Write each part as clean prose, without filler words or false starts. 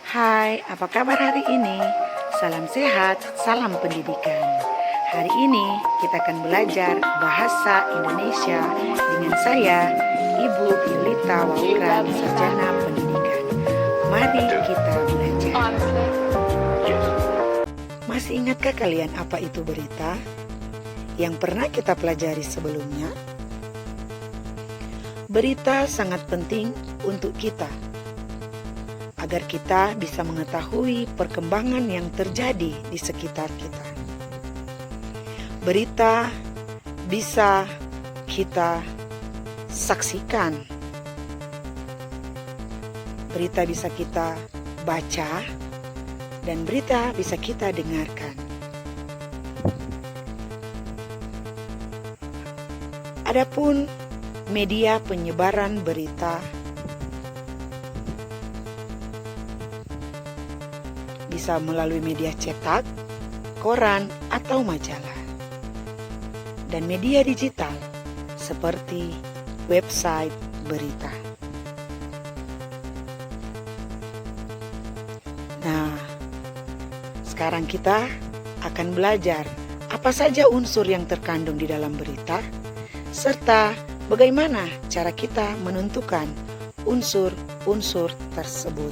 Hai, apa kabar hari ini? Salam sehat, salam pendidikan. Hari ini kita akan belajar bahasa Indonesia dengan saya, Ibu Yulita Wauran, Sarjana Pendidikan. Mari kita belajar. Masih ingatkah kalian apa itu berita yang pernah kita pelajari sebelumnya? Berita sangat penting untuk kita agar kita bisa mengetahui perkembangan yang terjadi di sekitar kita. Berita bisa kita saksikan, berita bisa kita baca, dan berita bisa kita dengarkan. Adapun media penyebaran berita bisa melalui media cetak, koran, atau majalah. Dan media digital seperti website berita. Nah, sekarang kita akan belajar apa saja unsur yang terkandung di dalam berita, serta bagaimana cara kita menentukan unsur-unsur tersebut.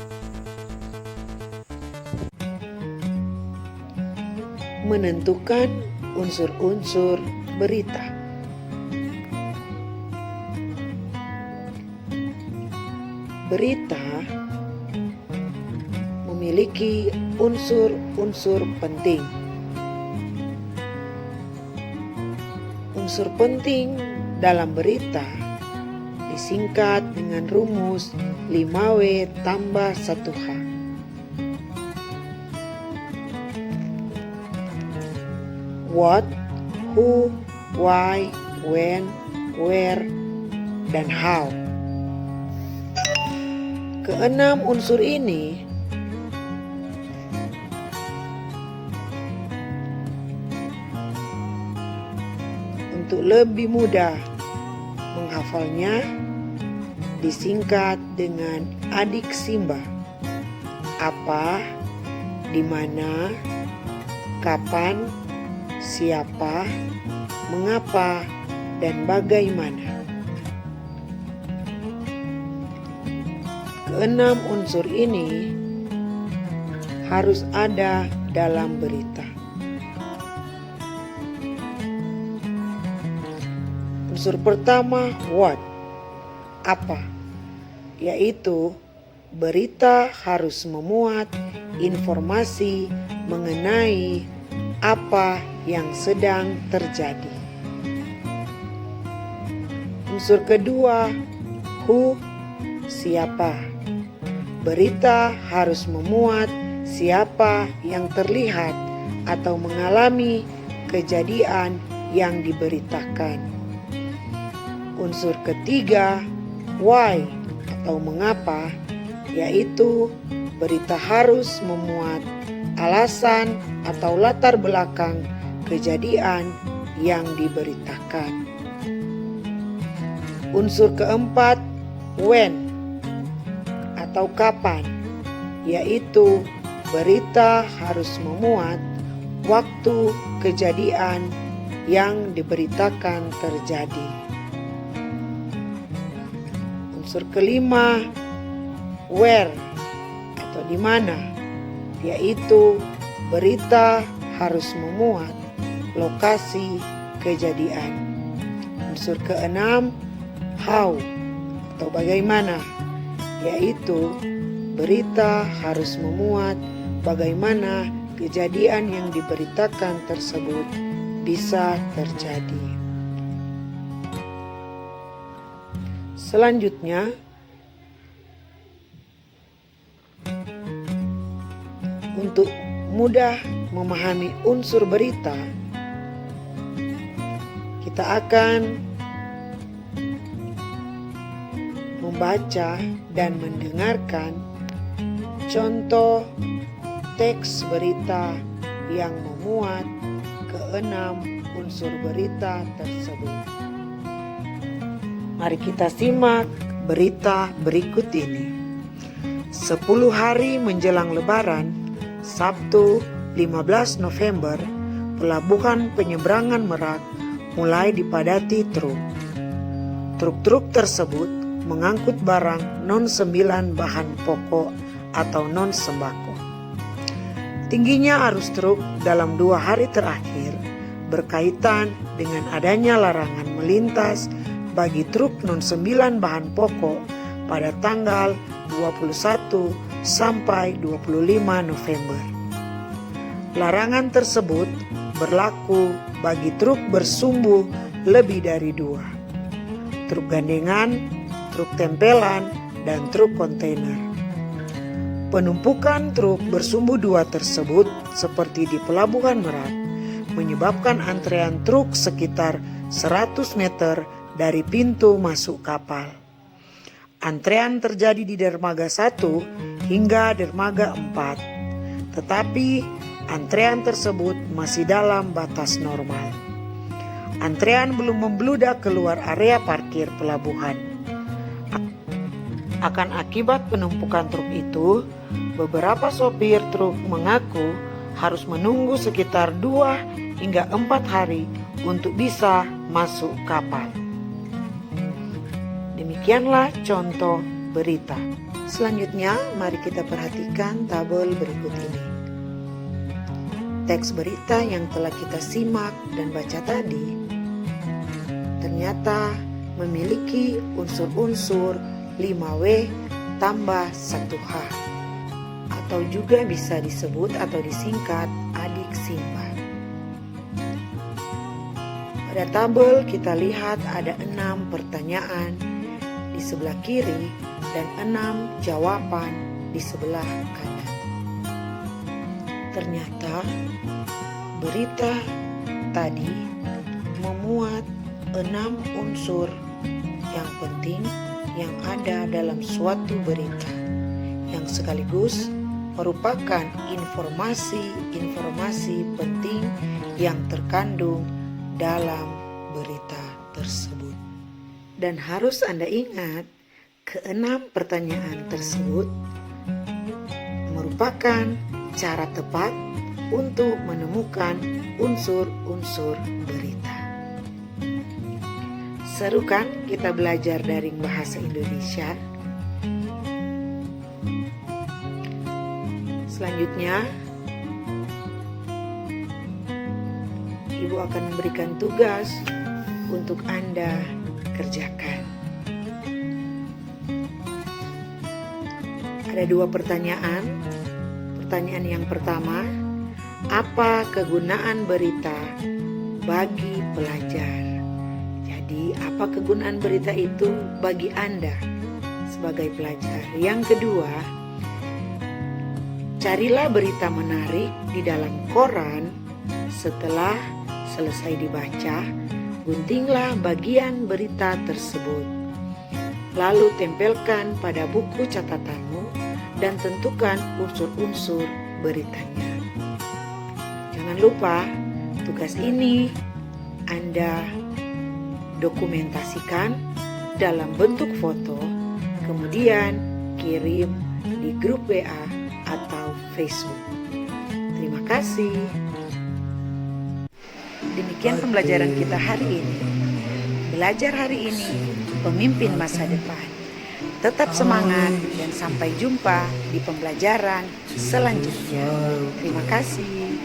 Menentukan unsur-unsur berita. Berita memiliki unsur-unsur penting. Unsur penting dalam berita disingkat dengan rumus 5W tambah 1H. What, who, why, when, where, dan how. Keenam unsur ini untuk lebih mudah menghafalnya disingkat dengan adik Simba. Apa, di mana, kapan, siapa, mengapa, dan bagaimana. Keenam unsur ini harus ada dalam berita. Unsur pertama, what, apa, yaitu berita harus memuat informasi mengenai apa yang sedang terjadi. Unsur kedua, who, siapa. Berita harus memuat siapa yang terlihat atau mengalami kejadian yang diberitakan. Unsur ketiga, why atau mengapa, yaitu berita harus memuat alasan atau latar belakang kejadian yang diberitakan. Unsur keempat, when atau kapan, yaitu berita harus memuat waktu kejadian yang diberitakan terjadi. Unsur kelima, where atau di mana, yaitu berita harus memuat lokasi kejadian. Unsur keenam, how atau bagaimana, yaitu berita harus memuat bagaimana kejadian yang diberitakan tersebut bisa terjadi. Selanjutnya, untuk mudah memahami unsur berita, kita akan membaca dan mendengarkan contoh teks berita yang memuat keenam unsur berita tersebut. Mari kita simak berita berikut ini. 10 hari menjelang Lebaran, Sabtu 15 November, pelabuhan penyeberangan Merak mulai dipadati truk. Truk-truk tersebut mengangkut barang non-9 bahan pokok atau non-sembako. Tingginya arus truk dalam 2 hari terakhir berkaitan dengan adanya larangan melintas bagi truk non-9 bahan pokok pada tanggal 21 sampai 25 November. Larangan tersebut berlaku bagi truk bersumbu lebih dari 2, truk gandengan, truk tempelan, dan truk kontainer. Penumpukan truk bersumbu 2 tersebut seperti di Pelabuhan Merak menyebabkan antrean truk sekitar 100 meter dari pintu masuk kapal. Antrean terjadi di dermaga 1 hingga dermaga 4, tetapi antrean tersebut masih dalam batas normal. Antrean belum membludak keluar area parkir pelabuhan. Akan akibat penumpukan truk itu, beberapa sopir truk mengaku harus menunggu sekitar 2 hingga 4 hari untuk bisa masuk kapal. Demikianlah contoh berita. Selanjutnya, mari kita perhatikan tabel berikut ini. Teks berita yang telah kita simak dan baca tadi ternyata memiliki unsur-unsur 5W tambah 1H atau juga bisa disebut atau disingkat adik Simba. Pada tabel kita lihat ada 6 pertanyaan di sebelah kiri dan 6 jawaban di sebelah kanan. Ternyata berita tadi memuat 6 unsur yang penting yang ada dalam suatu berita, yang sekaligus merupakan informasi-informasi penting yang terkandung dalam berita tersebut. Dan harus Anda ingat, ke-6 pertanyaan tersebut merupakan cara tepat untuk menemukan unsur-unsur berita. Seru kan kita belajar daring bahasa Indonesia? Selanjutnya, Ibu akan memberikan tugas untuk Anda kerjakan. Ada 2 pertanyaan. Pertanyaan yang pertama, apa kegunaan berita bagi pelajar? Jadi, apa kegunaan berita itu bagi Anda sebagai pelajar? Yang kedua, carilah berita menarik di dalam koran. Setelah selesai dibaca, guntinglah bagian berita tersebut. Lalu tempelkan pada buku catatanmu dan tentukan unsur-unsur beritanya. Jangan lupa, tugas ini Anda dokumentasikan dalam bentuk foto, kemudian kirim di grup WA atau Facebook. Terima kasih. Demikian pembelajaran kita hari ini. Belajar hari ini, pemimpin masa depan. Tetap semangat dan sampai jumpa di pembelajaran selanjutnya. Terima kasih.